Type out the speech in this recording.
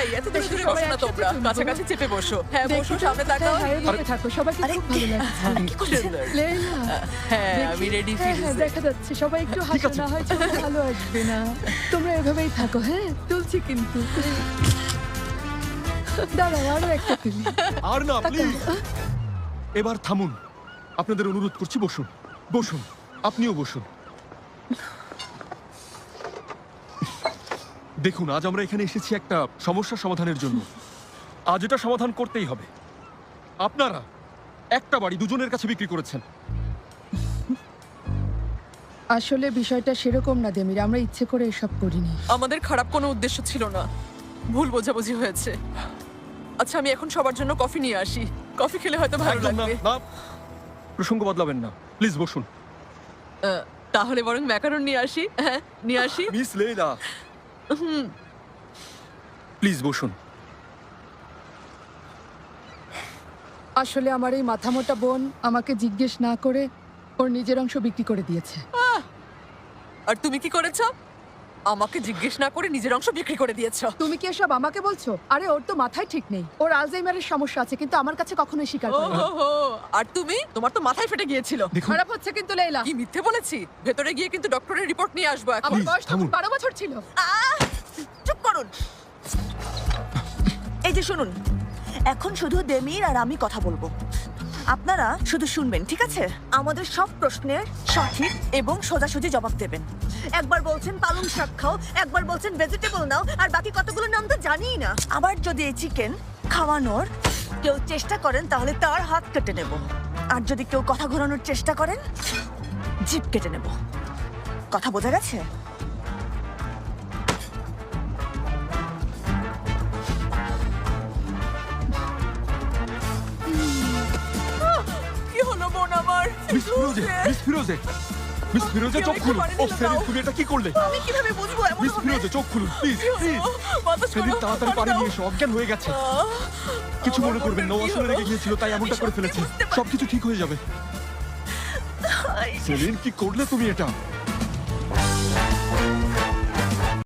এই এত দূরে দূরে বসো না তোমরা, কাছাকাছি চেপে বসো। হ্যাঁ বসো, সামনে তাকাও। থাকো, সবাইকে খুব ভালো লাগছে। সুন্দর। লেইলা, হ্যাঁ দেখি? আমি রেডি হ্যাঁ, হ্যাঁ, ফিলিংসে। দেখা যাচ্ছে সবাই একটু হাসো, না হয় ছবি ভালো আসবে না। তোমরা এভাবেই থাকো, হ্যাঁ তুলছি কিন্তু। দাঁড়াও, আরো একটা তুলি। আর না প্লিজ, এবার থামুন। আপনাদের অনুরোধ করছি, বসুন বসুন, আপনিও বসুন। দেখুন, আজ আমরা এখানে এসেছি একটা সমস্যা সমাধানের জন্য। আজ এটা সমাধান করতেই হবে। আপনারা একটা বাড়ি দুজনের কাছে বিক্রি করেছেন। আসলে বিষয়টা সেরকম না দেমির, আমরা ইচ্ছে করে এসব করিনি। আমাদের খারাপ কোনো উদ্দেশ্য ছিল না, ভুল বোঝাবুঝি হয়েছে। আচ্ছা আমি এখন সবার জন্য কফি নিয়ে আসি, কফি খেলে হয়তো ভালো একদম না, লাগবে। না, প্রসঙ্গ বদলাবেন না, প্লিজ বসুন। তাহলে বরং ম্যাকারন নিয়ে আসি। হ্যাঁ নিয়ে আসি। মিস লেইলা, প্লিজ বসুন। আসলে আমার এই মাথামোটা বোন আমাকে জিজ্ঞেস না করে ওর নিজের অংশ বিক্রি করে দিয়েছে। আর তুমি কি করেছো? আমাকে জিজ্ঞেস না করে নিজের অংশ বিক্রি করে দিয়েছো। তুমি কি এসব আমাকে বলছো? আরে ওর তো মাথায় ঠিক নেই, ওর আলজাইমারের সমস্যা আছে, কিন্তু আমার কাছে কখনোই স্বীকার করে না। ওহো, আর তুমি? তোমার তো মাথায় ফেটে গিয়েছিল। দেখুন, খারাপ হচ্ছে কিন্তু লেইলা। কি মিথ্যে বলেছি? ভেতরে গিয়ে কিন্তু ডক্টরের রিপোর্ট নিয়ে আসবো এখন। আমার Please, বয়স তখন থামুন। 12 বছর ছিল। চুপ করুন। এই যে শুনুন, এখন শুধু দেমির আর আমি কথা বলবো, আপনারা শুধু শুনবেন, ঠিক আছে? আমাদের সব প্রশ্নের সঠিক এবং সোজাসুজি জবাব দেবেন। একবার বলছেন পালং শাক খাও, একবার বলছেন ভেজিটেবল নাও, আর বাকি কতগুলো নাম তো জানিই না। আবার যদি এই চিকেন খাওয়ানোর কেউ চেষ্টা করেন তাহলে তার হাত কেটে নেব, আর যদি কেউ কথা ঘোরানোর চেষ্টা করেন জিভ কেটে নেব। কথা বোঝা গেছে? কি হলো বোন আমার? মিস ফিরোজে, মিস ফিরোজে, মিস ফিরোজে, চোখ খুলুন। ও সেলিম, তুমি এটা কি করলে? আমি কিভাবে বুঝবো এমন মিস হবে? ফিরোজে, চোখ খুলুন প্লিজ, প্লিজ। বাতাস সেলিম, করো, তাড়াতাড়ি পানি ঠান্ডা নিয়ে এসো, অজ্ঞান হয়ে গেছে। কিছু মনে করবেন না, ও আসলে রেগে গিয়েছিল, তাই এমনটা করে ফেলেছে। সবকিছু ঠিক হয়ে যাবে। সেলিম, কি করলে তুমি এটা?